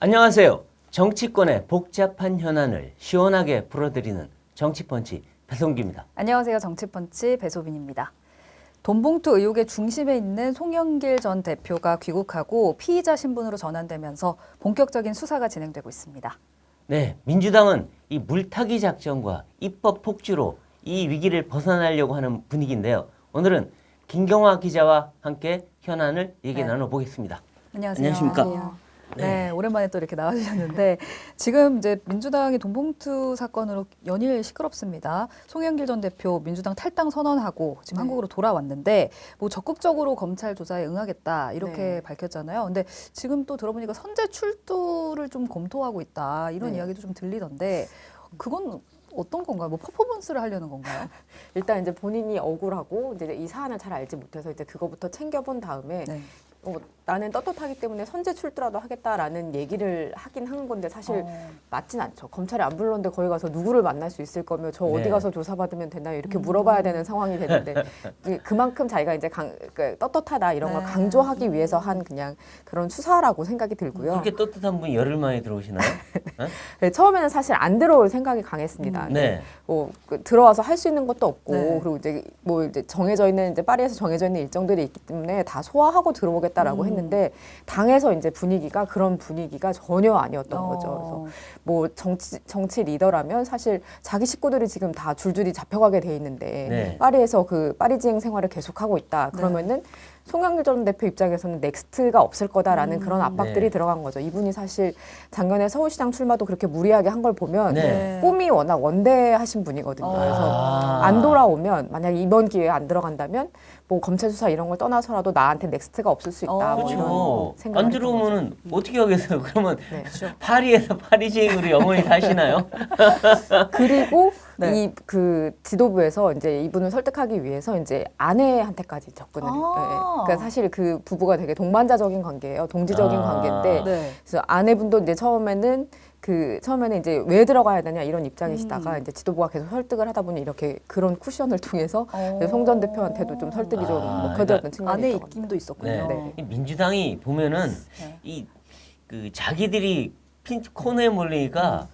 안녕하세요. 정치권의 복잡한 현안을 시원하게 풀어드리는 정치펀치 배송기입니다. 안녕하세요. 정치펀치 배소빈입니다. 돈봉투 의혹의 중심에 있는 송영길 전 대표가 귀국하고 피의자 신분으로 전환되면서 본격적인 수사가 진행되고 있습니다. 네, 민주당은 이 물타기 작전과 입법 폭주로 이 위기를 벗어나려고 하는 분위기인데요. 오늘은 김경화 기자와 함께 현안을 얘기 나눠보겠습니다. 안녕하세요. 안녕하십니까? 네, 오랜만에 또 이렇게 나와주셨는데 지금 이제 민주당이 돈봉투 사건으로 연일 시끄럽습니다. 송영길 전 대표 민주당 탈당 선언하고 지금 한국으로 돌아왔는데 뭐 적극적으로 검찰 조사에 응하겠다 이렇게 밝혔잖아요. 근데 지금 또 들어보니까 선제 출두를 좀 검토하고 있다 이런 이야기도 좀 들리던데 그건 어떤 건가요? 뭐 퍼포먼스를 하려는 건가요? 일단 이제 본인이 억울하고 이제 이 사안을 잘 알지 못해서 이제 그거부터 챙겨본 다음에 나는 떳떳하기 때문에 선제 출두라도 하겠다라는 얘기를 하긴 한 건데 사실 맞진 않죠. 검찰이 안 불렀는데 거기 가서 누구를 만날 수 있을 거며 저 어디 가서 조사받으면 되나요? 이렇게 물어봐야 되는 상황이 되는데 그만큼 자기가 이제 떳떳하다 이런 걸 강조하기 위해서 한 그냥 그런 수사라고 생각이 들고요. 그렇게 떳떳한 분이 열흘 만에 들어오시나요? 네, 처음에는 사실 안 들어올 생각이 강했습니다. 들어와서 할 수 있는 것도 없고 그리고 이제 뭐 이제 정해져 있는 이제 파리에서 정해져 있는 일정들이 있기 때문에 다 소화하고 들어오겠다라고 했는데 당에서 이제 분위기가 그런 분위기가 전혀 아니었던 거죠. 그래서 뭐 정치 리더라면 사실 자기 식구들이 지금 다 줄줄이 잡혀가게 돼 있는데 파리에서 그 파리지행 생활을 계속하고 있다. 그러면은 송영길 전 대표 입장에서는 넥스트가 없을 거다라는 그런 압박들이 들어간 거죠. 이분이 사실 작년에 서울시장 출마도 그렇게 무리하게 한 걸 보면 꿈이 워낙 원대하신 분이거든요. 그래서 안 돌아오면 만약에 이번 기회에 안 들어간다면 뭐 검찰 수사 이런 걸 떠나서라도 나한테 넥스트가 없을 수 있다. 그렇죠. 안 들어오면은 어떻게 하겠어요? 그러면 파리에서 파리지행으로 영원히 사시나요? 그리고 이 그 지도부에서 이제 이분을 설득하기 위해서 이제 아내한테까지 접근을. 그러니까 사실 그 부부가 되게 동반자적인 관계예요. 동지적인 관계인데 그래서 아내분도 이제 처음에는 이제 왜 들어가야 되냐 이런 입장이시다가 이제 지도부가 계속 설득을 하다 보니 이렇게 그런 쿠션을 통해서 송 전 대표한테도 좀 설득이 좀 먹혀들었던 측면이 아내 있었거든요. 입김도 있었군요. 민주당이 보면은 그 자기들이 코너에 몰리니까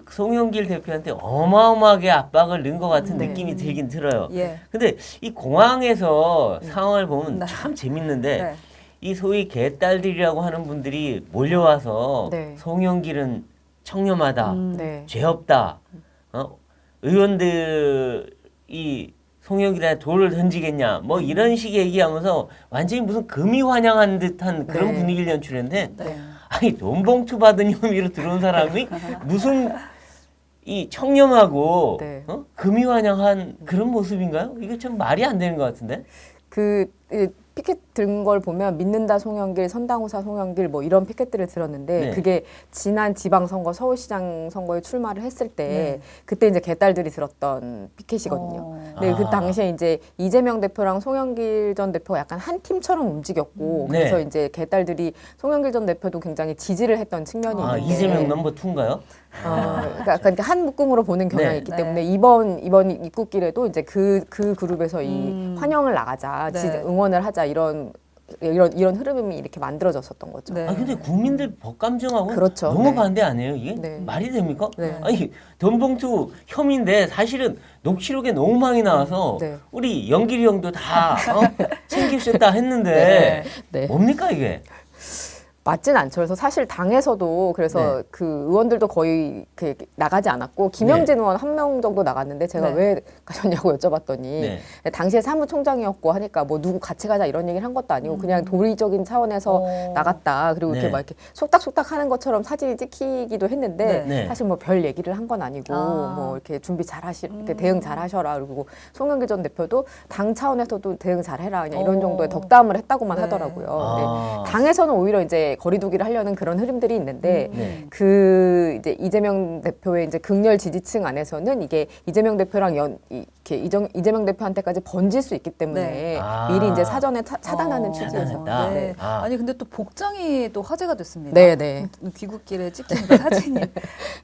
송영길 대표한테 어마어마하게 압박을 넣은 것 같은 느낌이 들긴 들어요. 근데 이 공항에서 상황을 보면 참 재밌는데 이 소위 개딸들이라고 하는 분들이 몰려와서 송영길은 청렴하다, 죄 없다, 의원들이 송영길한테 돌을 던지겠냐, 뭐 이런 식의 얘기하면서 완전히 무슨 금이 환영한 듯한 그런 분위기를 연출했는데 아니 돈봉투 받은 혐의로 들어온 사람이 무슨 이 청렴하고 금이 환영한 그런 모습인가요? 이게 참 말이 안 되는 것 같은데. 피켓 든 걸 보면 믿는다 송영길, 선당후사 송영길 뭐 이런 피켓들을 들었는데 그게 지난 지방선거 서울시장 선거에 출마를 했을 때 그때 이제 개딸들이 들었던 피켓이거든요. 근데 그 당시에 이제 이재명 대표랑 송영길 전 대표가 약간 한 팀처럼 움직였고 그래서 이제 개딸들이 송영길 전 대표도 굉장히 지지를 했던 측면이 있는데 이재명 넘버 2인가요? 그러니까 약간 한 묶음으로 보는 경향이 있기 때문에 이번 입국길에도 이제 그 그룹에서 이 환영을 나가자, 응원을 하자 이런 흐름이 이렇게 만들어졌었던 거죠. 근데 국민들 법감정하고 너무 반대 아니에요? 이게 말이 됩니까? 아니 돈봉투 혐의인데 사실은 녹취록에 너무 많이 나와서 우리 영길이 형도 다 챙기셨다 했는데 뭡니까 이게? 맞진 않죠. 그래서 사실 당에서도 그래서 그 의원들도 거의 나가지 않았고 김영진 의원 한 명 정도 나갔는데 제가 왜 가셨냐고 여쭤봤더니 당시에 사무총장이었고 하니까 뭐 누구 같이 가자 이런 얘기를 한 것도 아니고 그냥 도의적인 차원에서 나갔다. 그리고 이렇게 막 이렇게 속닥속닥 하는 것처럼 사진이 찍히기도 했는데 사실 뭐 별 얘기를 한 건 아니고 뭐 이렇게 준비 잘 이렇게 대응 잘 하셔라. 그리고 송영길 전 대표도 당 차원에서도 대응 잘 해라. 그냥 이런 정도의 덕담을 했다고만 하더라고요. 당에서는 오히려 이제 거리두기를 하려는 그런 흐름들이 있는데 이제 이재명 대표의 이제 극렬 지지층 안에서는 이게 이재명 대표랑 이재명 대표한테까지 번질 수 있기 때문에 미리 이제 사전에 차단하는 취지에서. 아니 근데 또 복장이 또 화제가 됐습니다. 귀국길에 찍힌 그 사진이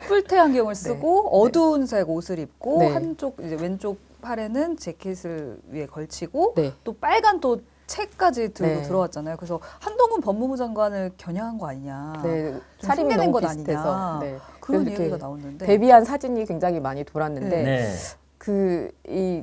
뿔테 안경을 쓰고 어두운 색 옷을 입고 한쪽 이제 왼쪽 팔에는 재킷을 위에 걸치고 또 빨간 또 책까지 들고 네. 들어왔잖아요. 그래서 한동훈 법무부 장관을 겨냥한 거 아니냐. 네, 좀 차림이 흉내낸 너무 것 비슷해서 아니냐. 네. 그런 그래서 얘기가 이렇게 나오는데. 데뷔한 사진이 굉장히 많이 돌았는데 네. 이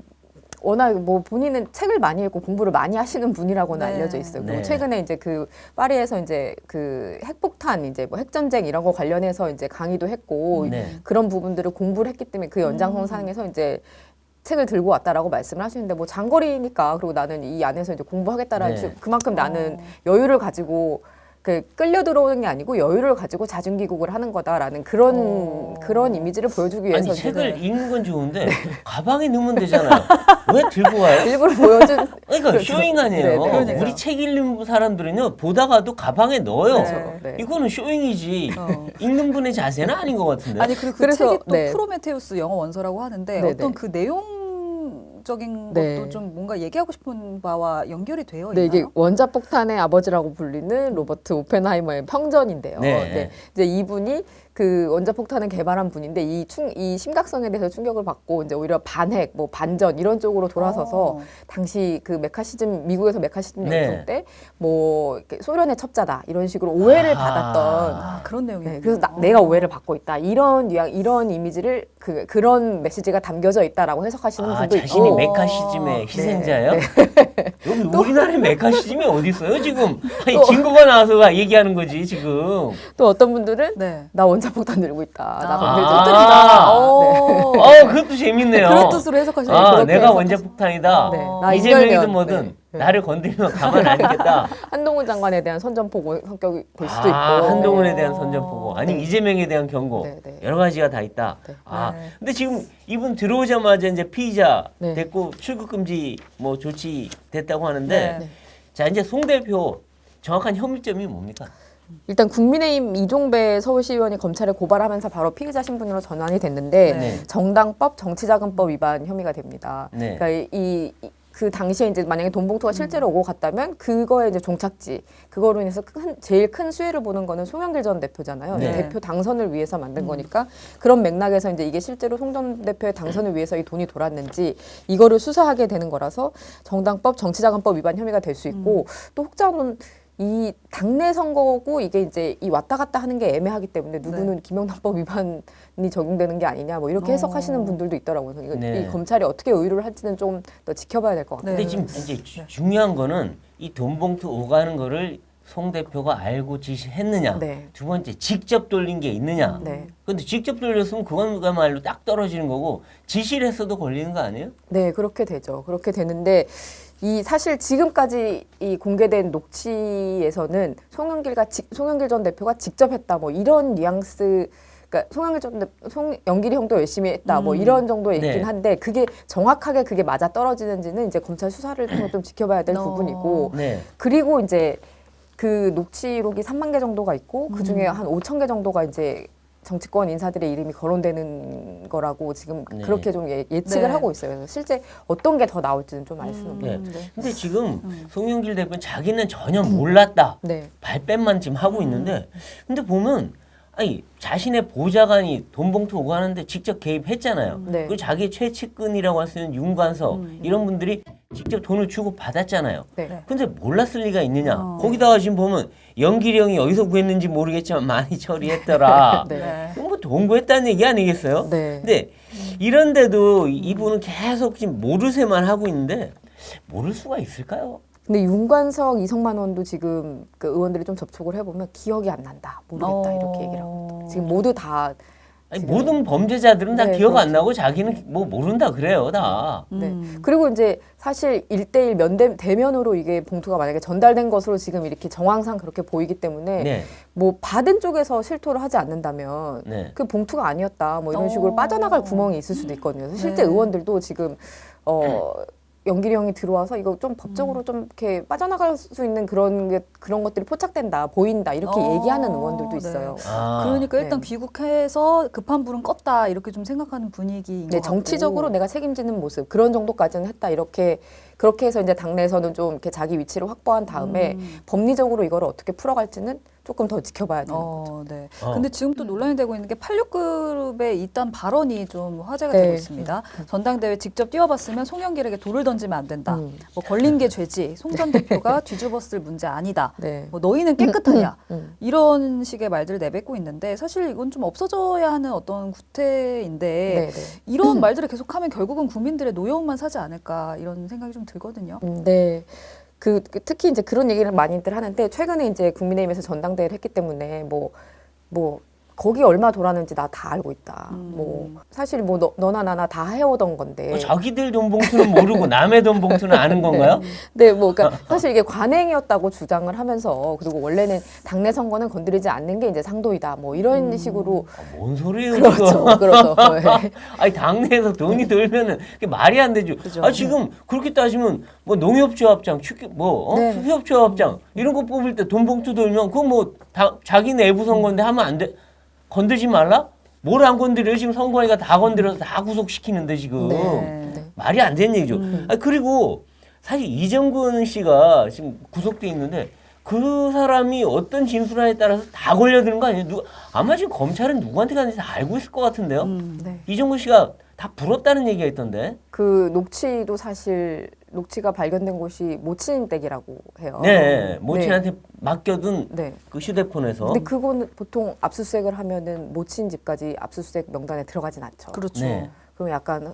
워낙 뭐 본인은 책을 많이 읽고 공부를 많이 하시는 분이라고는 네. 알려져 있어요. 그리고 네. 최근에 이제 그 파리에서 이제 그 핵폭탄 이제 뭐 핵전쟁 이런 거 관련해서 이제 강의도 했고 네. 그런 부분들을 공부를 했기 때문에 그 연장선상에서 이제 책을 들고 왔다라고 말씀을 하시는데 뭐 장거리니까 그리고 나는 이 안에서 이제 공부하겠다라는 네. 그만큼 나는 여유를 가지고 그 끌려 들어오는 게 아니고 여유를 가지고 자중 귀국을 하는 거다라는 그런 이미지를 보여주기 위해서 아니 책을 이제 읽는 건 좋은데 가방에 넣으면 되잖아요. 왜 들고 와요? 일부러 보여준 그러니까 그렇죠. 쇼잉 아니에요. 네, 네, 그러니까요. 우리 책 읽는 사람들은요 보다가도 가방에 넣어요. 그렇죠. 네. 이거는 쇼잉이지. 어. 읽는 분의 자세는 아닌 것 같은데. 아니 그리고 그 그래서, 책이 또 네. 프로메테우스 영어 원서라고 하는데 네, 어떤 네. 그 내용적인 네. 것도 좀 뭔가 얘기하고 싶은 바와 연결이 되어 네, 있나요? 이게 원자폭탄의 아버지라고 불리는 로버트 오펜하이머의 평전인데요. 네. 네. 이제 이분이 그 원자폭탄을 개발한 분인데 이 심각성에 대해서 충격을 받고 이제 오히려 반핵, 뭐 반전 이런 쪽으로 돌아서서 당시 그 미국에서 메카시즘 네. 영통 때 뭐 소련의 첩자다 이런 식으로 오해를 아. 아, 받았던 그런 내용이 네, 그래서 내가 오해를 받고 있다 이런 이미지를 그런 메시지가 담겨져 있다라고 해석하시는 아, 분도 자신이 있고 메카시즘의 희생자예요? 네. 여기 우리나라에 메카시즘이 어디 있어요 지금? 아니 증거가 나와서 얘기하는 거지 지금. 또 어떤 분들은 네. 나 원자폭탄 들고 있다. 나 아. 건들지 터뜨리다. 어, 그것도 재밌네요. 그런 뜻으로 해석하시는 아, 그렇게 내가 해석하시- 원자폭탄이다. 네. 나 이재명이든 인간이면, 뭐든 네. 나를 건드리면 가만 안 있겠다. 한동훈 장관에 대한 선전포고 성격이 될 수도 아, 있고. 한동훈에 네. 대한 선전포고 아니 네. 이재명에 대한 경고 네, 네. 여러 가지가 다 있다. 네. 아, 네. 근데 지금 이분 들어오자마자 이제 피의자 네. 됐고 출국 금지 뭐 조치 됐다고 하는데 네. 자 이제 송 대표 정확한 혐의점이 뭡니까? 일단 국민의힘 이종배 서울시의원이 검찰에 고발하면서 바로 피의자 신분으로 전환이 됐는데 네. 정당법, 정치자금법 위반 혐의가 됩니다. 네. 그러니까 그 당시에 이제 만약에 돈 봉투가 실제로 오고 갔다면 그거에 이제 종착지 그거로 인해서 제일 큰 수혜를 보는 거는 송영길 전 대표잖아요. 네. 대표 당선을 위해서 만든 거니까 그런 맥락에서 이제 이게 실제로 송 전 대표의 당선을 위해서 이 돈이 돌았는지 이거를 수사하게 되는 거라서 정당법, 정치자금법 위반 혐의가 될 수 있고 또 혹자는 이 당내 선거고 이게 이제 이 왔다 갔다 하는 게 애매하기 때문에 누구는 김영란법 위반이 적용되는 게 아니냐 뭐 이렇게 해석하시는 분들도 있더라고요. 그래서 네. 이 검찰이 어떻게 의뢰를 할지는 좀 더 지켜봐야 될 것 같아요. 근데 지금 이제 중요한 거는 이 돈 봉투 오가는 거를 송 대표가 알고 지시했느냐. 네. 두 번째 직접 돌린 게 있느냐. 네. 근데 직접 돌렸으면 그건야말로 딱 떨어지는 거고 지시를 했어도 걸리는 거 아니에요? 네, 그렇게 되죠. 그렇게 되는데 이 사실 지금까지 이 공개된 녹취에서는 송영길 전 대표가 직접 했다 뭐 이런 뉘앙스 그러니까 송영길이 형도 열심히 했다 뭐 이런 정도에 있긴 네. 한데 그게 정확하게 그게 맞아 떨어지는지는 이제 검찰 수사를 통해 좀 지켜봐야 될 부분이고 네. 그리고 이제 그 녹취록이 3만 개 정도가 있고 그 중에 한 5천 개 정도가 이제 정치권 인사들의 이름이 거론되는 거라고 지금 네. 그렇게 좀 예측을 네. 하고 있어요. 그래서 실제 어떤 게 더 나올지는 좀 알 수는 없네요. 네. 네. 근데 지금 송영길 대표는 자기는 전혀 몰랐다. 네. 발뺌만 지금 하고 있는데 근데 보면 아니 자신의 보좌관이 돈 봉투 오고 하는데 직접 개입했잖아요. 네. 그리고 자기 최측근이라고 할 수 있는 윤관석 이런 분들이 직접 돈을 주고 받았잖아요. 네. 근데 몰랐을 리가 있느냐. 거기다가 지금 보면 연길이 형이 어디서 구했는지 모르겠지만 많이 처리했더라. 네. 네. 그럼 뭐 돈 구했다는 얘기 아니겠어요? 네. 근데 이런데도 이분은 계속 지금 모르쇠만 하고 있는데 모를 수가 있을까요? 근데 윤관석, 이성만 의원도 지금 그 의원들이 좀 접촉을 해보면 기억이 안 난다, 모르겠다 이렇게 얘기를 하고 있다. 지금 모두 다 아니, 지금- 모든 범죄자들은 다 네, 기억 안 그렇죠. 나고 자기는 뭐 모른다 그래요 다. 네. 그리고 이제 사실 1대1 대면으로 이게 봉투가 만약에 전달된 것으로 지금 이렇게 정황상 그렇게 보이기 때문에 네. 뭐 받은 쪽에서 실토를 하지 않는다면 네. 그 봉투가 아니었다 뭐 이런 식으로 빠져나갈 구멍이 있을 수도 있거든요. 그래서 실제 네. 의원들도 지금 연길이 형이 들어와서 이거 좀 법적으로 좀 이렇게 빠져나갈 수 있는 그런 것들이 포착된다, 보인다 이렇게 얘기하는 의원들도 네. 있어요. 아, 그러니까 일단 네. 귀국해서 급한 불은 껐다 이렇게 좀 생각하는 분위기인 네, 것 같고. 정치적으로 내가 책임지는 모습 그런 정도까지는 했다 이렇게 그렇게 해서 이제 당내에서는 좀 이렇게 자기 위치를 확보한 다음에 법리적으로 이거를 어떻게 풀어갈지는 조금 더 지켜봐야 되는 거죠. 네. 근데 지금 또 논란이 되고 있는 게 86그룹의 이딴 발언이 좀 화제가 되고 있습니다. 전당대회 직접 뛰어봤으면 송영길에게 돌을 던지면 안 된다. 뭐 걸린 게 죄지. 송 전 대표가 뒤집었을 문제 아니다. 네. 뭐 너희는 깨끗하냐. 이런 식의 말들을 내뱉고 있는데 사실 이건 좀 없어져야 하는 어떤 구태인데 이런 말들을 계속하면 결국은 국민들의 노여움만 사지 않을까 이런 생각이 좀 들거든요. 네. 특히 이제 그런 얘기를 많이들 하는데 최근에 이제 국민의힘에서 전당대회를 했기 때문에 뭐 거기 얼마 돌았는지 나 다 알고 있다. 뭐 사실 뭐 너나 나나 다 해오던 건데. 자기들 돈 봉투는 모르고 남의 돈 봉투는 아는 건가요? 네, 뭐 그러니까 사실 이게 관행이었다고 주장을 하면서 그리고 원래는 당내 선거는 건드리지 않는 게 이제 상도이다. 뭐 이런 식으로. 뭔 소리예요? 그렇죠, 그렇죠. 네. 아니 당내에서 돈이 들면은 그게 말이 안 되죠. 그죠. 지금 그렇게 따지면 뭐 농협조합장, 수협조합장 이런 거 뽑을 때 돈 봉투 들면 그건 뭐 자기 내부 선거인데 하면 안 돼. 건들지 말라? 뭘 안 건드려? 지금 선관위가 다 건드려서 다 구속시키는데 지금 말이 안 되는 얘기죠. 그리고 사실 이정근 씨가 지금 구속돼 있는데 그 사람이 어떤 진술하에 따라서 다 걸려드는 거 아니에요? 아마 지금 검찰은 누구한테 갔는지 다 알고 있을 것 같은데요. 네. 이정근 씨가 다 불었다는 얘기가 있던데. 그 녹취도 사실 녹취가 발견된 곳이 모친 댁이라고 해요. 네, 모친한테 맡겨둔 네. 그 휴대폰에서. 근데 그거는 보통 압수수색을 하면은 모친 집까지 압수수색 명단에 들어가진 않죠. 그렇죠. 네. 그럼 약간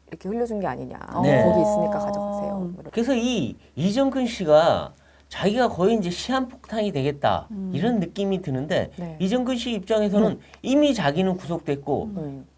이렇게 흘려준 게 아니냐. 네. 거기 있으니까 가져가세요. 뭐 이렇게. 그래서 이 이정근 씨가 자기가 거의 이제 시한폭탄이 되겠다 이런 느낌이 드는데 네. 이정근 씨 입장에서는 이미 자기는 구속됐고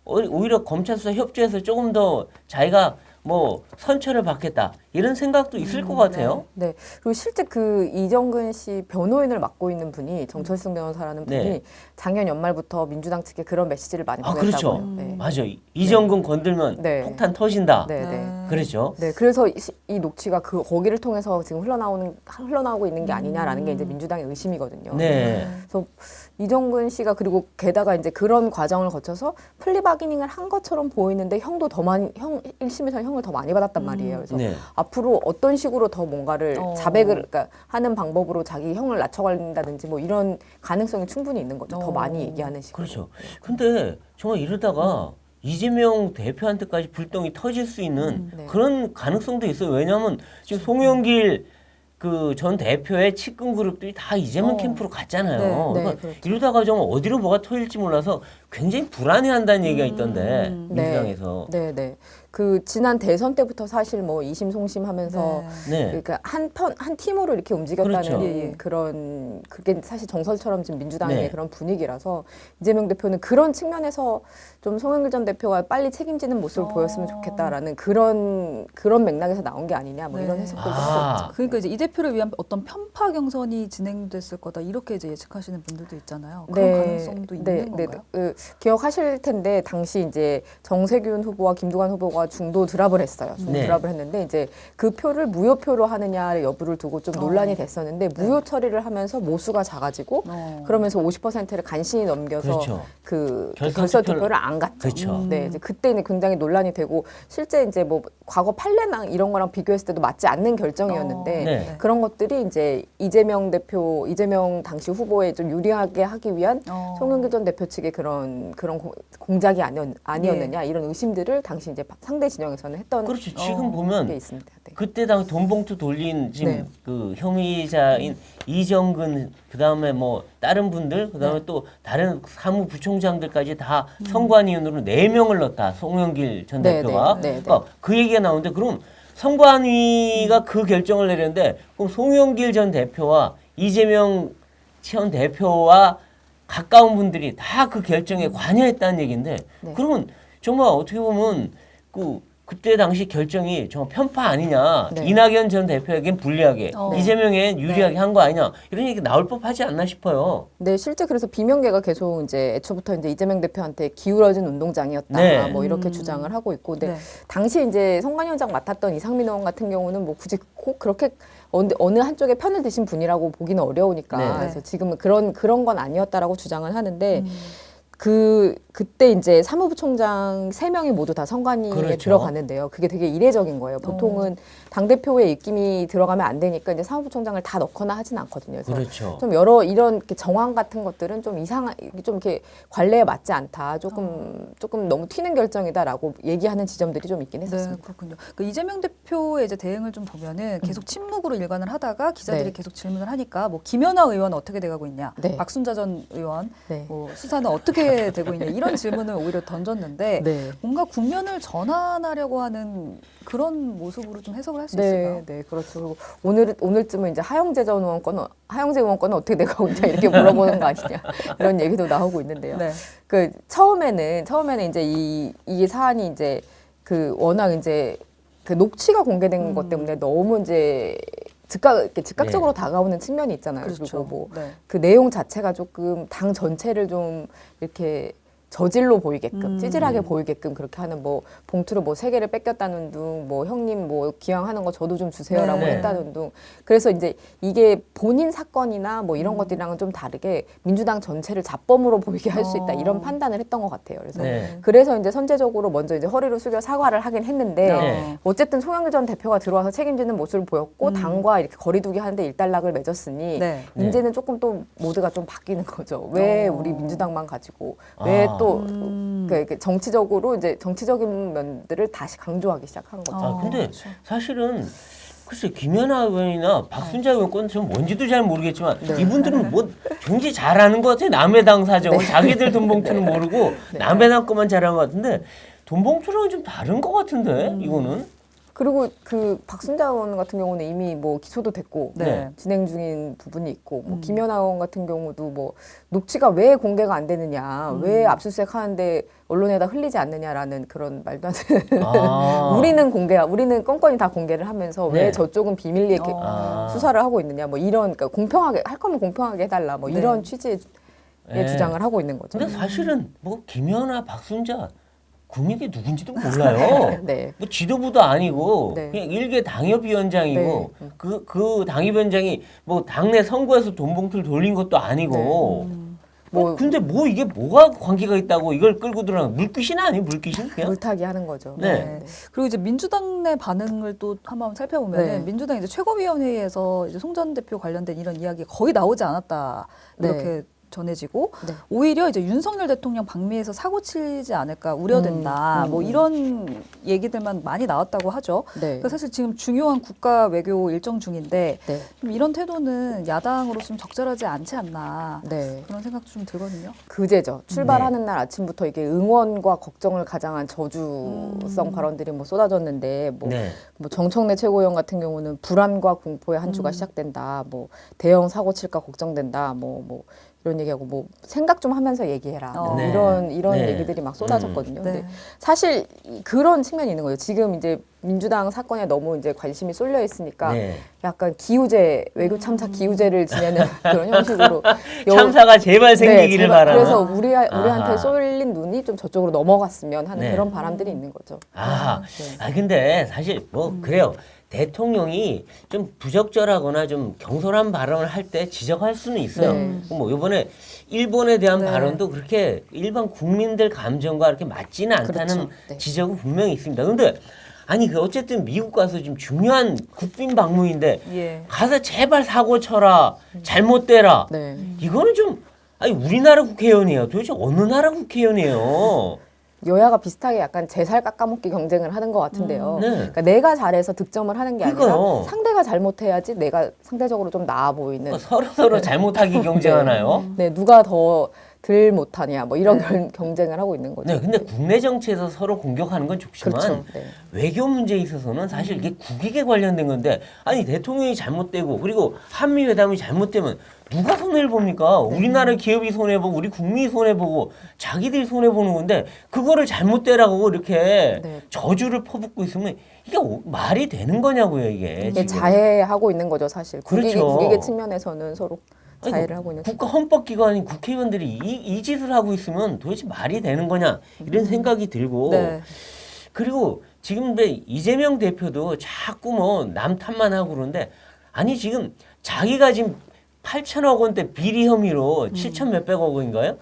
오히려 검찰 수사 협조해서 조금 더 자기가 뭐 선처를 받겠다 이런 생각도 있을 것 같아요. 네. 그리고 실제 그 이정근 씨 변호인을 맡고 있는 분이 정철승 변호사라는 분이 네. 작년 연말부터 민주당 측에 그런 메시지를 많이 보냈다고요. 그렇죠. 네. 맞아. 이정근 건들면 네. 폭탄 터진다. 네, 네. 그렇죠. 네, 그래서 이 녹취가 거기를 통해서 지금 흘러나오고 있는 게 아니냐라는 게 이제 민주당의 의심이거든요. 네. 그래서 이정근 씨가 그리고 게다가 이제 그런 과정을 거쳐서 플리바기닝을 한 것처럼 보이는데 형도 더 많이 1심에서 형을 더 많이 받았단 말이에요. 그래서 네. 앞으로 어떤 식으로 더 뭔가를 자백을 그러니까 하는 방법으로 자기 형을 낮춰간다든지 뭐 이런 가능성이 충분히 있는 거죠. 더 많이 얘기하는 식으로. 그렇죠. 근데 정말 이러다가 이재명 대표한테까지 불똥이 터질 수 있는 네. 그런 가능성도 있어요. 왜냐하면 지금 송영길 그 전 대표의 측근 그룹들이 다 이재명 캠프로 갔잖아요. 네, 그러니까 그렇죠. 이러다가 좀 어디로 뭐가 터질지 몰라서 굉장히 불안해한다는 얘기가 있던데 민주당에서. 네, 네. 그 지난 대선 때부터 사실 뭐 이심 송심하면서 네. 그러니까 한 팀으로 이렇게 움직였다는 그렇죠. 그런 그게 사실 정설처럼 지금 민주당의 네. 그런 분위기라서 이재명 대표는 그런 측면에서 좀 송영길 전 대표가 빨리 책임지는 모습을 보였으면 좋겠다라는 그런 맥락에서 나온 게 아니냐 뭐 이런 해석들도 하고 있죠. 그러니까 이제 이 대표를 위한 어떤 편파 경선이 진행됐을 거다 이렇게 이제 예측하시는 분들도 있잖아요. 그런 가능성도 있는 건가요? 기억하실 텐데 당시 이제 정세균 후보와 김두관 후보가 중도 드랍을 했어요. 드랍을 했는데 이제 그 표를 무효표로 하느냐 여부를 두고 좀 논란이 됐었는데 무효 처리를 하면서 모수가 작아지고 그러면서 50%를 간신히 넘겨서 그렇죠. 그 결선 투표를 안 갔죠. 그렇죠. 네, 이제 그때는 굉장히 논란이 되고 실제 이제 뭐 과거 판례나 이런 거랑 비교했을 때도 맞지 않는 결정이었는데 네. 그런 것들이 이제 이재명 당시 후보에 좀 유리하게 하기 위한 송영길 전 대표 측의 그런 공작이 아니었느냐 이런 의심들을 당시 이제 상대 진영에서는 했던 그렇죠. 지금 보면 게 있습니다. 네. 그때 당 돈 봉투 돌린 지금 네. 그 혐의자인 이정근 그다음에 뭐 다른 분들 그다음에 또 다른 사무부총장들까지 다 선관위원으로 4명을 넣었다. 송영길 전 네, 대표가. 네, 네, 네. 그러니까 그 얘기가 나오는데 그럼 선관위가 그 결정을 내렸는데 그럼 송영길 전 대표와 이재명 전 대표와 가까운 분들이 다 그 결정에 관여했다는 얘기인데 네. 그러면 정말 어떻게 보면 그때 당시 결정이 정말 편파 아니냐. 네. 이낙연 전 대표에겐 불리하게 이재명에 유리하게 한 거 아니냐. 이런 얘기 나올 법하지 않나 싶어요. 네, 실제 그래서 비명계가 계속 이제 애초부터 이제 이재명 대표한테 기울어진 운동장이었다. 네. 뭐 이렇게 주장을 하고 있고, 근데 네. 당시 이제 선관위원장 맡았던 이상민 의원 같은 경우는 뭐 굳이 꼭 그렇게 어느 한쪽에 편을 드신 분이라고 보기는 어려우니까 네. 그래서 지금은 그런 건 아니었다라고 주장을 하는데. 그때 이제 사무부 총장 3명이 모두 다 선관위에 그렇죠. 들어갔는데요. 그게 되게 이례적인 거예요. 보통은 당대표의 입김이 들어가면 안 되니까 이제 사무부 총장을 다 넣거나 하진 않거든요. 그래서 그렇죠. 좀 여러 이런 이렇게 정황 같은 것들은 좀 좀 이렇게 관례에 맞지 않다. 조금 너무 튀는 결정이다라고 얘기하는 지점들이 좀 있긴 했었습니다. 네, 그렇군요. 그 이재명 대표의 이제 대응을 좀 보면은 계속 침묵으로 일관을 하다가 기자들이 네. 계속 질문을 하니까 뭐 김연아 의원 어떻게 돼가고 있냐, 네. 박순자 전 의원 네. 뭐 수사는 어떻게 되고 있냐 이런 질문을 오히려 던졌는데 네. 뭔가 국면을 전환하려고 하는 그런 모습으로 좀 해석을 할 수 있을까요? 네, 그렇죠. 그리고 오늘쯤은 이제 하영재 의원권은 어떻게 돼가고 있냐 이렇게 물어보는 거 아니냐 이런 얘기도 나오고 있는데요. 네. 그 처음에는 이제 이 사안이 이제 그 워낙 이제 그 녹취가 공개된 것 때문에 너무 이제 즉각적으로 다가오는 측면이 있잖아요. 그렇죠. 그리고 뭐 네. 그 내용 자체가 조금 당 전체를 좀 이렇게 저질로 보이게끔 찌질하게 보이게끔 그렇게 하는 뭐 봉투를 뭐 3개를 뺏겼다는 둥 뭐 형님 뭐 기왕하는 거 저도 좀 주세요라고 네. 했다는 둥 그래서 이제 이게 본인 사건이나 뭐 이런 것들이랑은 좀 다르게 민주당 전체를 잡범으로 보이게 할 수 있다 이런 판단을 했던 것 같아요. 그래서 네. 그래서 이제 선제적으로 먼저 이제 허리를 숙여 사과를 하긴 했는데 네. 어쨌든 송영길 전 대표가 들어와서 책임지는 모습을 보였고 당과 이렇게 거리두기 하는데 일단락을 맺었으니 네. 이제는 조금 또 모드가 좀 바뀌는 거죠. 왜 우리 민주당만 가지고 왜 또 그 정치적으로 이제 정치적인 면들을 다시 강조하기 시작한 거죠. 근데 그렇죠. 사실은 글쎄 김연아 의원이나 박순자 의원 건 좀 뭔지도 잘 모르겠지만 네. 이분들은 뭐 굉장히 잘하는 것 같아요. 남의 당 사정을 자기들 돈 봉투는 모르고 남의 당 것만 잘하는 것 같은데 돈 봉투랑은 좀 다른 것 같은데 이거는. 그리고 그 박순자 의원 같은 경우는 이미 뭐 기소도 됐고 네. 진행 중인 부분이 있고 뭐 김연아 의원 같은 경우도 뭐 녹취가 왜 공개가 안 되느냐 왜 압수수색 하는데 언론에다 흘리지 않느냐라는 그런 말도 안 되는 우리는 건건이 다 공개를 하면서 네. 왜 저쪽은 비밀리에 이렇게 수사를 하고 있느냐 뭐 이런 그러니까 공평하게 할 거면 공평하게 해달라 뭐 네. 이런 취지의 주장을 하고 있는 거죠. 근데 사실은 뭐 김연아, 박순자 국민이 누군지도 몰라요. 네. 뭐 지도부도 아니고 네. 그냥 일개 당협위원장이고 네. 그 당협위원장이 뭐 당내 선거에서 돈 봉투를 돌린 것도 아니고. 근데 뭐 이게 뭐가 관계가 있다고 이걸 끌고 들어가 물귀신 아니에요? 물귀신 그냥? 물타기 하는 거죠. 네. 그리고 이제 민주당 내 반응을 또 한번 살펴보면 네. 민주당 이제 최고위원회에서 이제 송 전 대표 관련된 이런 이야기 거의 나오지 않았다 이렇게 네. 전해지고 네. 오히려 이제 윤석열 대통령 방미에서 사고 치지 않을까 우려된다 뭐 이런 얘기들만 많이 나왔다고 하죠. 네. 그래서 사실 지금 중요한 국가 외교 일정 중인데 네. 좀 이런 태도는 야당으로 좀 적절하지 않지 않나 네. 그런 생각도 좀 들거든요. 그제죠. 출발하는 날 아침부터 이게 응원과 걱정을 가장한 저주성 발언들이 뭐 쏟아졌는데 뭐, 네. 뭐 정청래 최고위원 같은 경우는 불안과 공포의 한 주가 시작된다. 뭐 대형 사고 칠까 걱정된다. 뭐 이런 얘기하고 뭐 생각 좀 하면서 얘기해라. 네. 이런 네. 얘기들이 막 쏟아졌거든요. 네. 근데 사실 그런 측면이 있는 거예요. 지금 이제 민주당 사건에 너무 이제 관심이 쏠려 있으니까 네. 약간 기우제 외교 참사 기우제를 지내는 그런 형식으로 참사가 제발 생기기를 제발. 바라는. 그래서 우리한테 아하. 쏠린 눈이 좀 저쪽으로 넘어갔으면 하는 네. 그런 바람들이 있는 거죠. 근데 사실 뭐 그래요. 대통령이 좀 부적절하거나 좀 경솔한 발언을 할 때 지적할 수는 있어요. 네. 뭐 이번에 일본에 대한 네. 발언도 그렇게 일반 국민들 감정과 그렇게 맞지는 않다는 그렇죠. 네. 지적은 분명히 있습니다. 근데 아니 그 어쨌든 미국 가서 지금 중요한 국빈 방문인데 예. 가서 제발 사고 쳐라 잘못되라 네. 이거는 좀 아니 우리나라 국회의원이에요. 도대체 어느 나라 국회의원이에요? 여야가 비슷하게 약간 제살 깎아먹기 경쟁을 하는 것 같은데요. 네. 그러니까 내가 잘해서 득점을 하는 게 그러니까요. 아니라 상대가 잘못해야지 내가 상대적으로 좀 나아 보이는. 서로 잘못하기 경쟁하나요? 네, 누가 더 덜 못하냐 뭐 이런 경쟁을 하고 있는 거죠. 네, 근데 국내 정치에서 서로 공격하는 건 좋지만 그렇죠. 네. 외교 문제에 있어서는 사실 이게 국익에 관련된 건데 아니 대통령이 잘못되고 그리고 한미 회담이 잘못되면 누가 손해를 봅니까? 우리나라 기업이 손해 보고 우리 국민이 손해 보고 자기들이 손해 보는 건데 그거를 잘못되라고 이렇게 네. 저주를 퍼붓고 있으면 이게 말이 되는 거냐고요 이게. 이게 지금. 자해하고 있는 거죠 사실. 그렇죠. 국익의 측면에서는 서로 아니, 자해를 하고 있는. 국가 헌법기관인 국회의원들이 이 짓을 하고 있으면 도대체 말이 되는 거냐 이런 생각이 들고 네. 그리고 지금 이재명 대표도 자꾸 뭐 남 탓만 하고 그러는데 아니 지금 자기가 지금 8천억 원대 비리 혐의로 7천 몇백억 원인가요?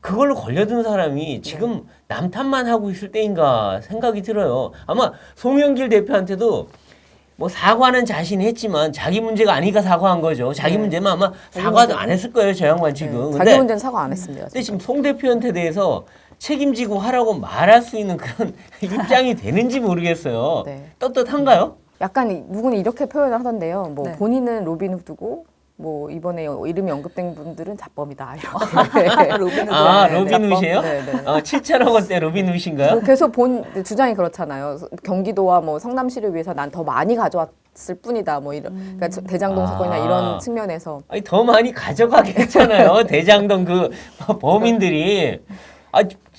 그걸로 걸려든 사람이 지금 남 탓만 하고 있을 때인가 생각이 들어요. 아마 송영길 대표한테도 뭐 사과는 자신이 했지만 자기 문제가 아니니까 사과한 거죠. 자기 문제면 아마 사과도 안 했을 거예요. 저 양반 지금. 자기 문제는 사과 안 했습니다. 근데 지금 송 대표한테 대해서 책임지고 하라고 말할 수 있는 그런 입장이 되는지 모르겠어요. 네. 떴떴한가요? 약간 누구는 이렇게 표현을 하던데요. 뭐 네. 본인은 로빈후드고 뭐 이번에 이름이 언급된 분들은 자범이다. 이렇게. 로빈후드. 아, 네, 로빈훗이에요? 네, 네. 7천억 원대 로빈훗인가요? 계속 주장이 그렇잖아요. 경기도와 뭐 성남시를 위해서 난 더 많이 가져왔을 뿐이다. 뭐 이런 그러니까 대장동 사건이나 이런 측면에서 아니, 더 많이 가져가게 했잖아요. 대장동 그 범인들이.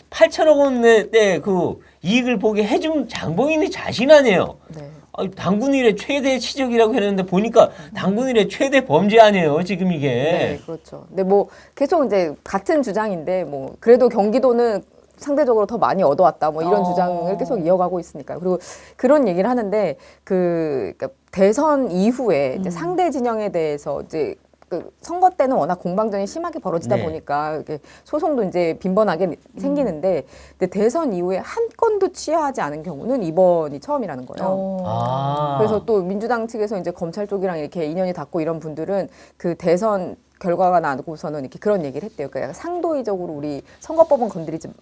8천억 원대 그 이익을 보게 해준 장본인이 자신 아니에요. 네. 당군 일의 최대 치적이라고 했는데 보니까 당군 일의 최대 범죄 아니에요. 지금 이게. 네, 그렇죠. 근데 뭐 계속 이제 같은 주장인데 뭐 그래도 경기도는 상대적으로 더 많이 얻어왔다. 뭐 이런 주장을 계속 이어가고 있으니까요. 그리고 그런 얘기를 하는데 그러니까 대선 이후에 이제 상대 진영에 대해서 이제 그 선거 때는 워낙 공방전이 심하게 벌어지다 네. 보니까 이렇게 소송도 이제 빈번하게 생기는데 근데 대선 이후에 한 건도 취하하지 않은 경우는 이번이 처음이라는 거예요. 그래서 또 민주당 측에서 이제 검찰 쪽이랑 이렇게 인연이 닿고 이런 분들은 그 대선 결과가 나고서는 이렇게 그런 얘기를 했대요. 그러니까 상도의적으로 우리 선거법은 건드리면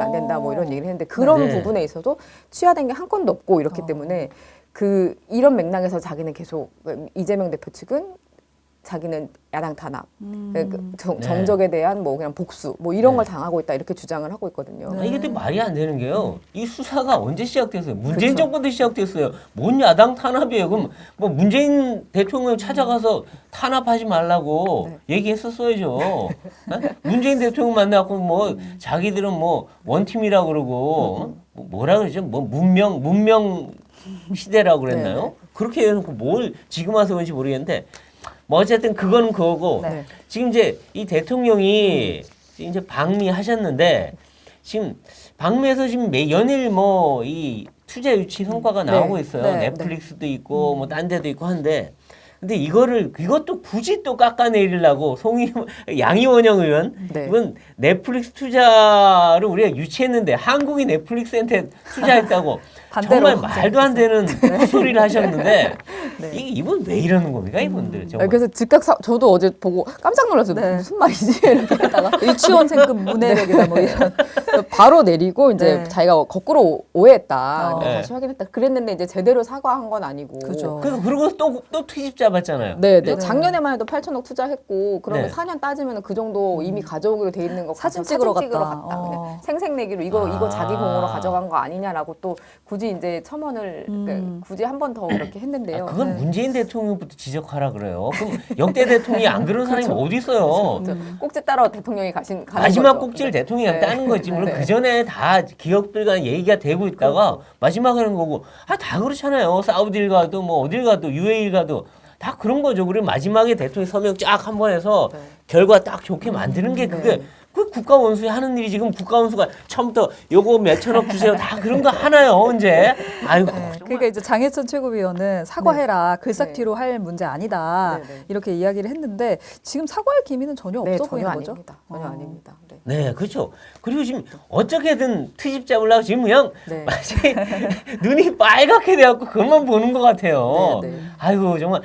안 된다 뭐 이런 얘기를 했는데 그런 네. 부분에 있어서 취하된 게 한 건도 없고 이렇기 때문에 그 이런 맥락에서 자기는 계속 이재명 대표 측은 자기는 야당 탄압, 정적에 대한 뭐 그냥 복수, 뭐 이런 걸 당하고 있다 이렇게 주장을 하고 있거든요. 이게 근데 말이 안 되는 게요. 이 수사가 언제 시작됐어요? 문재인 정권 때 시작됐어요. 뭔 야당 탄압이에요? 그럼 뭐 문재인 대통령 찾아가서 탄압하지 말라고 얘기했었어야죠. 문재인 대통령 만나고 뭐 자기들은 뭐 원팀이라고 그러고 뭐라 그러죠? 뭐 문명 시대라고 그랬나요? 그렇게 해놓고 뭘 지금 와서 그런지 모르겠는데. 뭐 어쨌든 그거는 그거고 지금 이제 이 대통령이 이제 방미하셨는데 지금 방미에서 지금 연일 뭐 이 투자 유치 성과가 나오고 있어요. 넷플릭스도 있고 뭐 딴 데도 있고 한데 근데 이것도 굳이 또 깎아내리려고 양이원영 의원 이건 넷플릭스 투자를 우리가 유치했는데 한국이 넷플릭스한테 투자했다고 정말 말도 안 되는 소리를 하셨는데 이분 왜 이러는 겁니까 이분들 정말. 그래서 즉각 저도 어제 보고 깜짝 놀랐어요. 무슨 말이지? 이렇게 했다가 유치원생급 문해력이다 뭐 이런. 바로 내리고 이제 자기가 거꾸로 오해했다. 다시 확인했다. 그랬는데 이제 제대로 사과한 건 아니고. 그죠. 그리고 또 트집 잡았잖아요. 네. 작년에만 해도 8천억 투자했고 그러면 4년 따지면 그 정도 이미 가져오기로 돼 있는 거 사진 찍으러 갔다. 그냥 생색내기로 이거 자기 공으로 가져간 거 아니냐라고 또 굳이 이제 첨언을 그러니까 굳이 한 번 더 그렇게 했는데요. 그건 문재인 대통령부터 지적하라 그래요. 그럼 역대 대통령이 안 그런 사람이 어디 있어요? 꼭지 따라 대통령이 가는 마지막 거죠. 꼭지를 대통령이 따는 거지. 물론 그 전에 다 기업들과 얘기가 되고 있다가 마지막에 하는 거고 다 그렇잖아요. 사우디를 가도 뭐 어딜 가도 UAE 가도 다 그런 거죠. 그리고 마지막에 대통령 서명 쫙 한 번 해서 결과 딱 좋게 만드는 게 그게 그 국가원수에 하는 일이 지금 국가원수가 처음부터 요거 몇천억 주세요. 다 그런 거 하나요 언제? 아이고. 그러니까 이제 장혜천 최고위원은 사과해라. 글싹티로 할 문제 아니다. 이렇게 이야기를 했는데 지금 사과할 기미는 전혀 없어 보이는 거죠? 전혀 아닙니다. 네, 그렇죠. 그리고 지금 어떻게든 트집 잡으려고 지금 그냥 마치 눈이 빨갛게 돼갖고 그것만 보는 것 같아요. 아이고 정말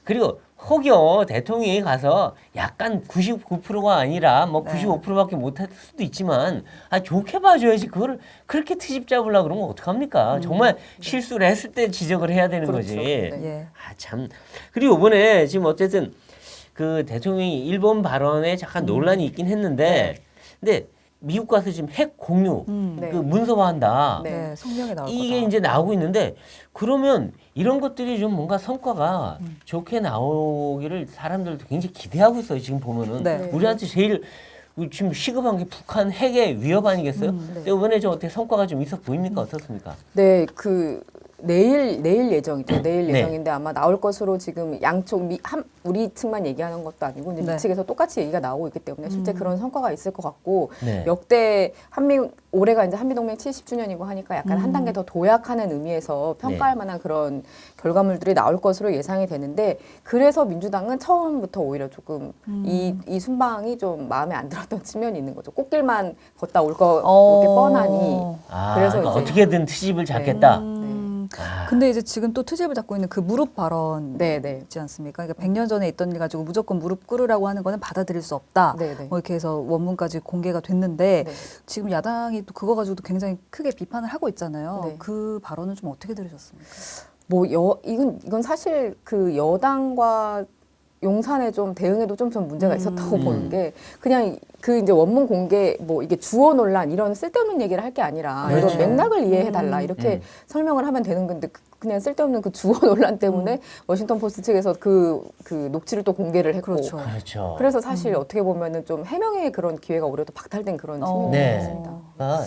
그리고 혹여 대통령이 가서 약간 99%가 아니라 뭐 95%밖에 못할 수도 있지만 좋게 봐줘야지 그거를 그렇게 트집 잡으려고 그러면 어떡합니까? 정말 실수를 했을 때 지적을 해야 되는 거지. 참. 그리고 이번에 지금 어쨌든 그 대통령이 일본 발언에 잠깐 논란이 있긴 했는데 근데 미국 가서 지금 핵 공유 그 문서화한다. 성명에 나올 이게 거다. 이제 나오고 있는데 그러면 이런 것들이 좀 뭔가 성과가 좋게 나오기를 사람들도 굉장히 기대하고 있어요. 지금 보면은 우리한테 제일 지금 시급한 게 북한 핵의 위협 아니겠어요? 근데 이번에 좀 어떻게 성과가 좀 있어 보입니까? 어떻습니까? 네, 내일 예정이죠. 내일 네. 예정인데 아마 나올 것으로 지금 양쪽 우리 측만 얘기하는 것도 아니고 이제 네. 미 측에서 똑같이 얘기가 나오고 있기 때문에 실제 그런 성과가 있을 것 같고 네. 역대 올해가 이제 한미동맹 70주년이고 하니까 약간 한 단계 더 도약하는 의미에서 평가할 만한 그런 결과물들이 나올 것으로 예상이 되는데 그래서 민주당은 처음부터 오히려 조금 이 순방이 좀 마음에 안 들었던 측면이 있는 거죠. 꽃길만 걷다 올 거 이렇게 뻔하니 그래서 그러니까 이제 어떻게든 트집을 잡겠다. 근데 이제 지금 또 트집을 잡고 있는 그 무릎 발언 네. 있지 않습니까? 그러니까 100년 전에 있던 일 가지고 무조건 무릎 꿇으라고 하는 거는 받아들일 수 없다. 네. 뭐 이렇게 해서 원문까지 공개가 됐는데 네. 지금 야당이 또 그거 가지고도 굉장히 크게 비판을 하고 있잖아요. 네. 그 발언은 좀 어떻게 들으셨습니까? 뭐 이건 사실 그 여당과 용산에 좀 대응에도 좀 문제가 있었다고 보는 게 그냥 그 이제 원문 공개 뭐 이게 주어 논란 이런 쓸데없는 얘기를 할 게 아니라 그렇죠. 이런 맥락을 이해해 달라 이렇게 설명을 하면 되는 건데 그냥 쓸데없는 그 주어 논란 때문에 워싱턴 포스트 측에서 그 녹취를 또 공개를 했고 그렇죠. 그래서 사실 어떻게 보면은 좀 해명의 그런 기회가 오히려 더 박탈된 그런 측면이 네. 있습니다. 그러니까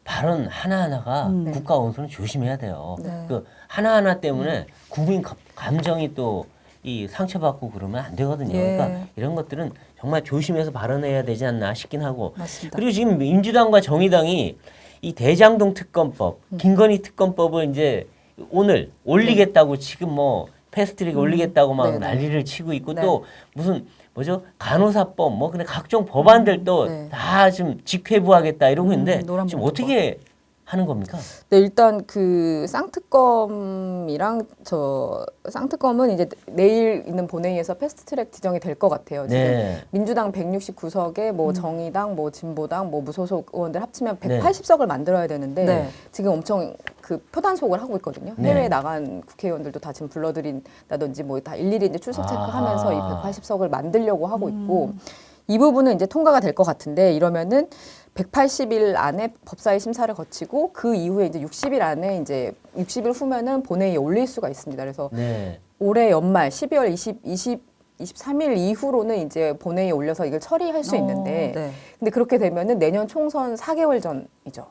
발언 하나하나가 네. 국가 원수는 조심해야 돼요. 네. 그 하나하나 때문에 국민 감정이 또 이 상처받고 그러면 안 되거든요. 예. 그러니까 이런 것들은 정말 조심해서 발언해야 되지 않나 싶긴 하고. 맞습니다. 그리고 지금 민주당과 정의당이 이 대장동 특검법, 김건희 특검법을 이제 오늘 올리겠다고 지금 뭐 패스트트랙 올리겠다고 막 네네. 난리를 치고 있고 네. 또 무슨 뭐죠 간호사법 뭐 근데 각종 법안들도 네. 다 지금 직회부하겠다 이러고 있는데 노란 지금 봉투법. 어떻게 하는 겁니까? 네, 일단 그 쌍특검이랑 쌍특검은 이제 내일 있는 본회의에서 패스트트랙 지정이 될 것 같아요. 지금 네. 민주당 169석에 뭐 정의당, 뭐 진보당, 뭐 무소속 의원들 합치면 네. 180석을 만들어야 되는데 네. 지금 엄청 그 표단속을 하고 있거든요. 네. 해외에 나간 국회의원들도 다 지금 불러들인다든지 뭐 다 일일이 이제 출석 체크하면서 이 180석을 만들려고 하고 있고 이 부분은 이제 통과가 될 것 같은데 이러면은 180일 안에 법사위 심사를 거치고 그 이후에 이제 60일 안에 이제 60일 후면은 본회의에 올릴 수가 있습니다. 그래서 네. 올해 연말 12월 23일 이후로는 이제 본회의에 올려서 이걸 처리할 수 있는데 네. 근데 그렇게 되면은 내년 총선 4개월 전이죠.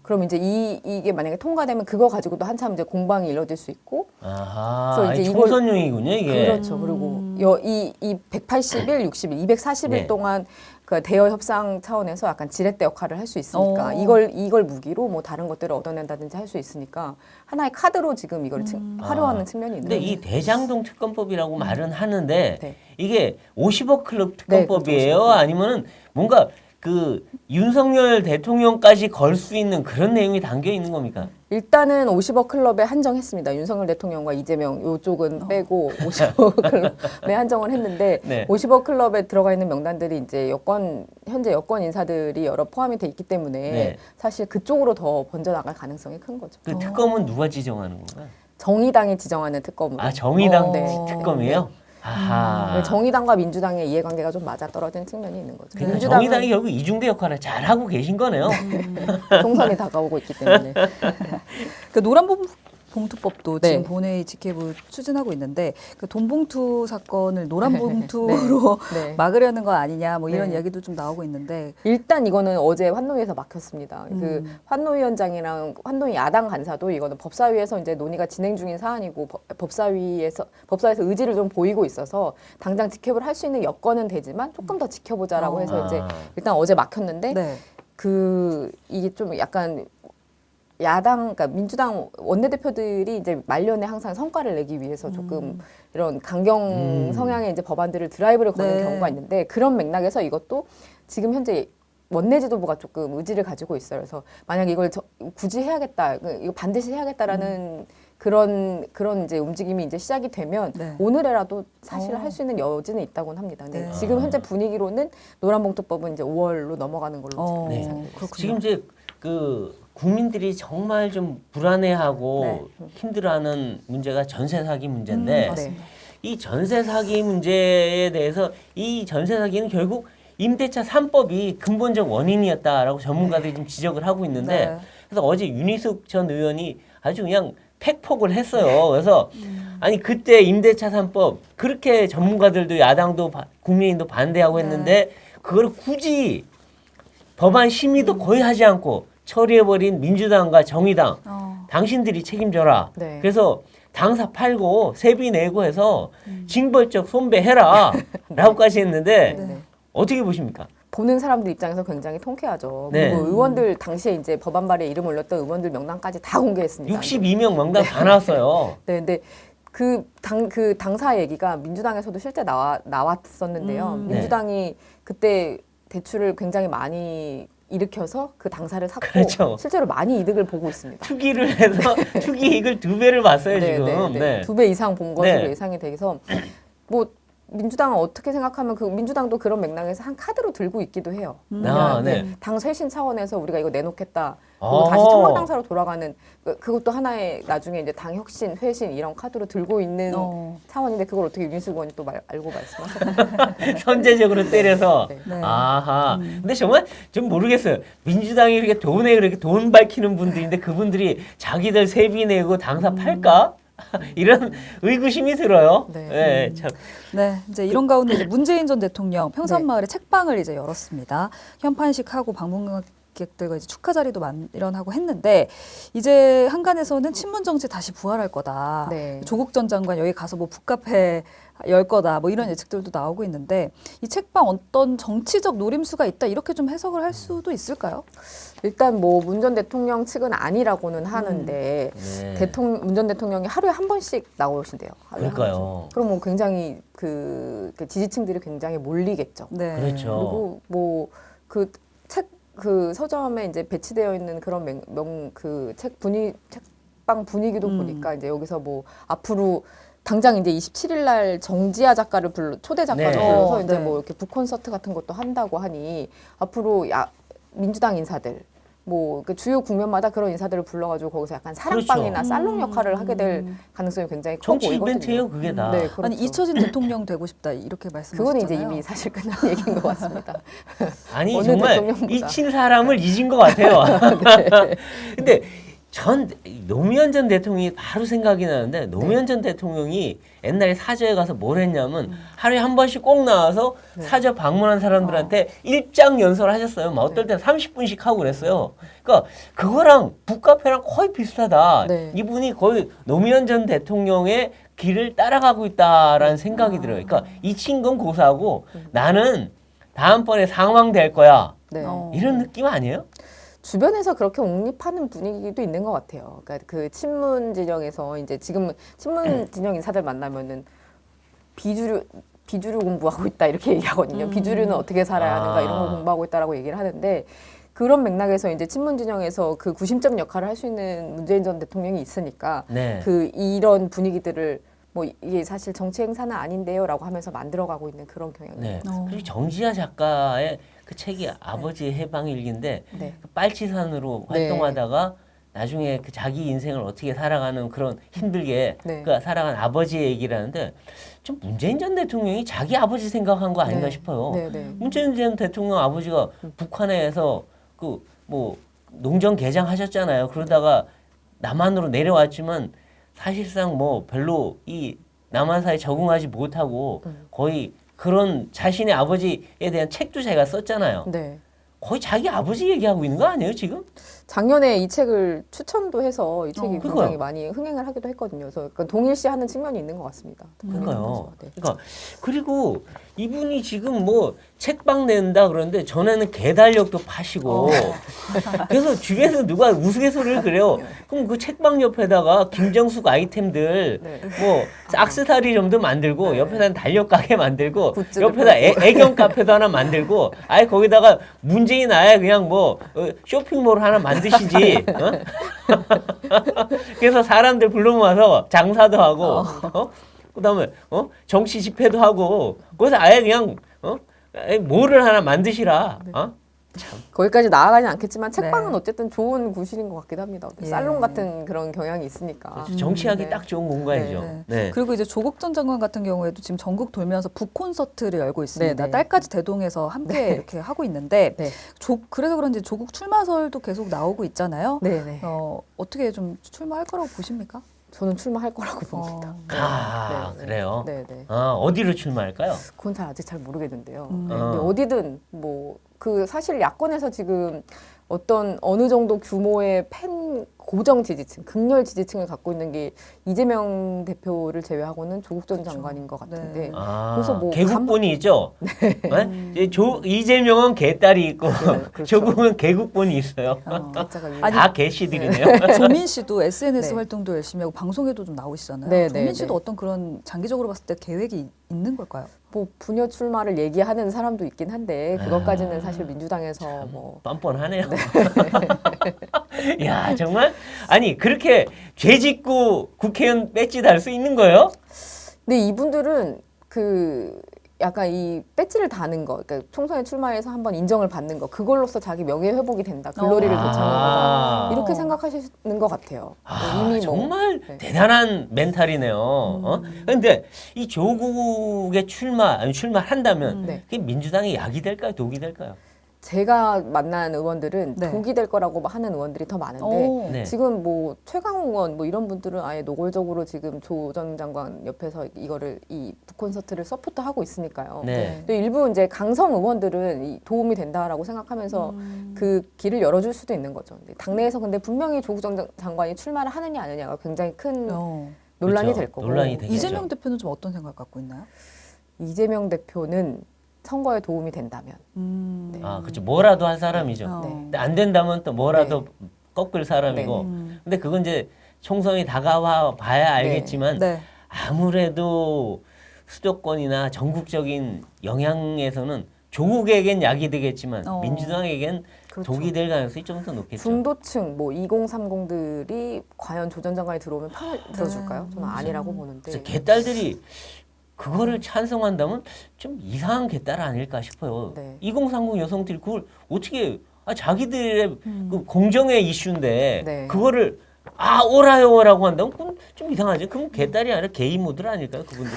그럼 이제 이게 만약에 통과되면 그거 가지고도 한참 이제 공방이 이뤄질 수 있고 아하. 그래서 이제 아니, 이걸- 총선용이군요 이게. 그렇죠. 그리고 이 180일, 60일, 240일 네. 동안 그 대여 협상 차원에서 약간 지렛대 역할을 할 수 있으니까 오. 이걸 무기로 뭐 다른 것들을 얻어낸다든지 할 수 있으니까 하나의 카드로 지금 이걸 활용하는 측면이 있는 근데 거죠. 이 대장동 특검법이라고 말은 하는데 네. 이게 50억 클럽 네, 특검법이에요? 그렇죠. 아니면은 뭔가 그 윤석열 대통령까지 걸 수 있는 그런 내용이 담겨 있는 겁니까? 일단은 50억 클럽에 한정했습니다. 윤석열 대통령과 이재명 이쪽은 빼고 50억 클럽에 한정을 했는데 네. 50억 클럽에 들어가 있는 명단들이 이제 현재 여권 인사들이 여러 포함이 돼 있기 때문에 네. 사실 그쪽으로 더 번져나갈 가능성이 큰 거죠. 그 특검은 누가 지정하는 건가요? 정의당이 지정하는 특검으로. 아 정의당 네. 특검이에요? 아하. 정의당과 민주당의 이해관계가 좀 맞아떨어진 측면이 있는 거죠. 그러니까 민주당은 정의당이 결국 이중대 역할을 잘 하고 계신 거네요. 총선이 다가오고 있기 때문에. 그 노란 봉투법도 네. 지금 본회의 직회부 추진하고 있는데 그 돈봉투 사건을 노란 봉투로 네. 막으려는 거 아니냐 뭐 이런 네. 이야기도 좀 나오고 있는데 일단 이거는 어제 환노위에서 막혔습니다. 그 환노위원장이랑 환노위 야당 간사도 이거는 법사위에서 이제 논의가 진행 중인 사안이고 법사위에서 의지를 좀 보이고 있어서 당장 직회부를 할 수 있는 여건은 되지만 조금 더 지켜보자라고 해서 이제 일단 어제 막혔는데 네. 이게 좀 약간 그러니까 민주당 원내대표들이 이제 말년에 항상 성과를 내기 위해서 조금 이런 강경 성향의 이제 법안들을 드라이브를 거는 네. 경우가 있는데 그런 맥락에서 이것도 지금 현재 원내 지도부가 조금 의지를 가지고 있어요. 그래서 만약 이걸 굳이 해야겠다, 이거 반드시 해야겠다라는 그런 이제 움직임이 이제 시작이 되면 네. 오늘에라도 사실 할 수 있는 여지는 있다고는 합니다. 근데 네. 지금 현재 분위기로는 노란봉투법은 이제 5월로 넘어가는 걸로 지금 네. 예상이 됩니다. 그렇군요. 지금 이제 그 국민들이 정말 좀 불안해하고 힘들어하는 문제가 전세 사기 문제인데 맞습니다. 이 전세 사기 문제에 대해서 이 전세 사기는 결국 임대차 3법이 근본적 원인이었다라고 전문가들이 좀 지적을 하고 있는데 네. 그래서 어제 윤희숙 전 의원이 아주 그냥 팩폭을 했어요. 그래서 아니 그때 임대차 3법 그렇게 전문가들도 야당도 국민의힘도 반대하고 했는데 그걸 굳이 법안 심의도 거의 하지 않고 처리해버린 민주당과 정의당 당신들이 책임져라. 네. 그래서 당사 팔고 세비 내고 해서 징벌적 손배해라 라고까지 했는데 네. 어떻게 보십니까? 보는 사람들 입장에서 굉장히 통쾌하죠. 네. 그리고 의원들 당시에 이제 법안 발의에 이름 올렸던 의원들 명단까지 다 공개했습니다. 62명 명단 다 나왔어요. 네, 근데 그 당사 얘기가 민주당에서도 실제 나왔었는데요. 네. 민주당이 그때 대출을 굉장히 많이 일으켜서 그 당사를 샀고 그렇죠. 실제로 많이 이득을 보고 있습니다. 투기를 해서 투기 이익을 2배를 봤어요 지금. 네. 2배 이상 본 것으로 네. 예상이 돼서 뭐 민주당은 어떻게 생각하면 그 민주당도 그런 맥락에서 한 카드로 들고 있기도 해요. 아, 네. 네. 당 쇄신 차원에서 우리가 이거 내놓겠다. 그리고 다시 청와당사로 돌아가는 그것도 하나의 나중에 이제 당 혁신, 회신 이런 카드로 들고 있는 차원인데 그걸 어떻게 윤희숙 의원이 또 알고 말씀하셨나요? 선제적으로 때려서 네. 네. 아하. 근데 정말 좀 모르겠어요. 민주당이 이렇게 그렇게 돈 밝히는 분들인데 그분들이 자기들 세비 내고 당사 팔까? 이런 의구심이 들어요. 네. 네, 참. 네, 이제 이런 가운데 이제 문재인 전 대통령 평산마을에 책방을 이제 열었습니다. 현판식하고 방문객들과 이제 축하 자리도 마련하고 했는데 이제 한간에서는 친문 정치 다시 부활할 거다. 네. 조국 전 장관 여기 가서 뭐 북카페 열 거다. 뭐 이런 예측들도 나오고 있는데 이 책방 어떤 정치적 노림수가 있다 이렇게 좀 해석을 할 수도 있을까요? 일단 뭐 문 전 대통령 측은 아니라고는 하는데 네. 문 전 대통령이 하루에 한 번씩 나오신대요. 하루에 한 번씩. 그러니까요. 그럼 뭐 굉장히 그 지지층들이 굉장히 몰리겠죠. 네. 그렇죠. 그리고 뭐 그 그 서점에 이제 배치되어 있는 그런 책방 분위기도 보니까 이제 여기서 뭐 앞으로 당장 이제 27일 날 정지아 작가를 초대 작가를 네. 불러서 이제 네. 뭐 이렇게 북콘서트 같은 것도 한다고 하니 앞으로 민주당 인사들 뭐 그 주요 국면마다 그런 인사들을 불러가지고 거기서 약간 사랑방이나 그렇죠. 살롱 역할을 하게 될 가능성이 굉장히 커 정치 보이거든요. 이벤트예요, 그게 다. 네, 그렇죠. 아니 잊혀진 대통령 되고 싶다 이렇게 말씀하셨잖아요. 그건 이제 이미 사실 끝난 얘기인 것 같습니다. 아니 어느 정말 대통령보다. 잊힌 사람을 잊은 것 같아요. 근데 노무현 전 대통령이 바로 생각이 나는데 노무현 전 대통령이 옛날에 사저에 가서 뭘 했냐면 하루에 한 번씩 꼭 나와서 사저 방문한 사람들한테 일장 연설을 하셨어요. 막 어떨 때는 30분씩 하고 그랬어요. 그러니까 그거랑 북카페랑 거의 비슷하다. 네. 이분이 거의 노무현 전 대통령의 길을 따라가고 있다라는 생각이 들어요. 그러니까 잊힌 건 고사하고 나는 다음번에 상황될 거야. 네. 이런 느낌 아니에요? 주변에서 그렇게 옹립하는 분위기도 있는 것 같아요. 그러니까 그 친문 진영에서 이제 지금 친문 진영 인사들 만나면은 비주류 공부하고 있다 이렇게 얘기하거든요. 비주류는 어떻게 살아야 하는가 이런 걸 공부하고 있다라고 얘기를 하는데 그런 맥락에서 이제 친문 진영에서 그 구심점 역할을 할 수 있는 문재인 전 대통령이 있으니까 네. 그 이런 분위기들을 뭐 이게 사실 정치 행사는 아닌데요라고 하면서 만들어가고 있는 그런 경향이 네. 있는 것 그리고 정지아 작가의 그 책이 아버지의 해방일기인데 네. 그 빨치산으로 네. 활동하다가 나중에 그 자기 인생을 어떻게 살아가는 그런 힘들게 네. 그 살아간 아버지의 얘기를 하는데 좀 문재인 전 대통령이 자기 아버지 생각한 거 아닌가 네. 싶어요. 네, 네. 문재인 전 대통령 아버지가 북한에서 그 뭐 농정 개장하셨잖아요. 그러다가 남한으로 내려왔지만 사실상 뭐 별로 이 남한사에 적응하지 못하고 거의 그런 자신의 아버지에 대한 책도 자기가 썼잖아요. 네. 거의 자기 아버지 얘기하고 있는 거 아니에요 지금? 작년에 이 책을 추천도 해서 이 책이 그거요. 굉장히 많이 흥행을 하기도 했거든요. 그래서 약간 동일시하는 측면이 있는 것 같습니다. 그러니까요. 네. 그러니까 그리고 이분이 지금 뭐 책방 낸다 그러는데 전에는 개달력도 파시고 그래서 주변에서 누가 우스갯소리를 그래요. 그럼 그 책방 옆에다가 김정숙 아이템들 네. 뭐 악세사리점도 만들고 옆에다 달력 가게 만들고 굿즈를 옆에다 애견 카페도 하나 만들고 아예 거기다가 문재인 아예 그냥 뭐 쇼핑몰 하나 만드시지. 그래서 사람들 불러 모아서 장사도 하고 그다음에 정치 집회도 하고 거기서 아예 그냥 뭐를 하나 만드시라. 거기까지 나아가진 않겠지만 책방은 네. 어쨌든 좋은 구실인 것 같기도 합니다. 예. 살롱 같은 그런 경향이 있으니까. 그렇죠. 정치하기 네. 딱 좋은 공간이죠. 네. 네. 그리고 이제 조국 전 장관 같은 경우에도 지금 전국 돌면서 북콘서트를 열고 있습니다. 네, 네. 딸까지 대동해서 함께 네. 이렇게 하고 있는데 네. 그래서 그런지 조국 출마설도 계속 나오고 있잖아요. 네네. 어떻게 좀 출마할 거라고 보십니까? 저는 출마할 거라고 봅니다. 아, 네, 네. 그래요? 네네. 어디로 출마할까요? 그건 아직 잘 모르겠는데요. 음. 네, 근데 어디든 뭐 그 사실 야권에서 지금 어떤 어느 정도 규모의 고정 지지층, 극렬 지지층을 갖고 있는 게 이재명 대표를 제외하고는 조국 전 장관인 것 같은데. 네. 그래서 뭐 개국본이 있죠. 네? 이재명은 개딸이 있고 그렇죠. 조국은 개국본이 있어요. 각자가 아니, 다 개씨들이네요. 조민 씨도 SNS 네. 활동도 열심히 하고 방송에도 좀 나오시잖아요. 네, 조민 네, 씨도 네. 어떤 그런 장기적으로 봤을 때 계획이 있는 걸까요? 뭐 부녀 출마를 얘기하는 사람도 있긴 한데 그것까지는 사실 민주당에서 뭐 뻔뻔하네요. 야 정말 아니 그렇게 죄짓고 국회의원 배지 달 수 있는 거예요? 근데 이분들은 그 약간 이 배지를 다는 거, 그러니까 총선에 출마해서 한번 인정을 받는 거, 그걸로써 자기 명예 회복이 된다, 글로리를 되찾는 거다 이렇게 생각하시는 것 같아요. 이미 정말 네. 대단한 멘탈이네요. 그런데 이 조국의 출마한다면 네. 그게 민주당의 약이 될까요, 독이 될까요? 제가 만난 의원들은 네. 독이 될 거라고 하는 의원들이 더 많은데 오. 네. 지금 뭐 최강욱 의원 뭐 이런 분들은 아예 노골적으로 지금 조 전 장관 옆에서 이거를 이 북콘서트를 서포트하고 있으니까요. 네. 또 일부 이제 강성 의원들은 이 도움이 된다라고 생각하면서 그 길을 열어줄 수도 있는 거죠. 근데 당내에서 근데 분명히 조국 전 장관이 출마를 하느냐 안 하느냐가 굉장히 큰 논란이 그렇죠. 될 거고 논란이 되겠죠. 이재명 대표는 좀 어떤 생각 갖고 있나요? 이재명 대표는 선거에 도움이 된다면 네. 아, 그렇죠. 뭐라도 할 사람이죠. 어. 네. 근데 안 된다면 또 뭐라도 꺾을 사람이고. 네. 근데 그건 이제 총선이 다가와 봐야 알겠지만 네. 아무래도 수도권이나 전국적인 영향에서는 조국에겐 약이 되겠지만 민주당에겐 그렇죠. 독이 될 가능성이 좀 더 높겠죠. 중도층 뭐 2030들이 과연 조 전 장관이 들어오면 편을 들어줄까요? 저는 아니라고 보는데. 그래서 개딸들이 그거를 찬성한다면 좀 이상한 개딸 아닐까 싶어요. 네. 2030 여성들이 그걸 어떻게 자기들의 그 공정의 이슈인데 네. 그거를 오라요라고 한다면 그건 좀 이상하죠. 그럼 개딸이 아니라 게이모들 아닐까요, 그분들은?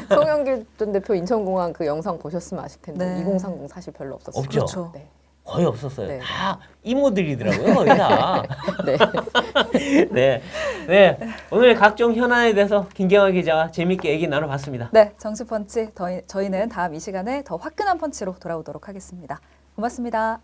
송영길 전 대표 인천공항 그 영상 보셨으면 아실 텐데 네. 2030 사실 별로 없었어요. 없죠. 그렇죠. 네. 거의 없었어요. 네. 다 이모들이더라고요, 거의 다. 네. 네. 네. 오늘 각종 현안에 대해서 김경화 기자와 재밌게 얘기 나눠봤습니다. 네, 정치펀치 저희는 다음 이 시간에 더 화끈한 펀치로 돌아오도록 하겠습니다. 고맙습니다.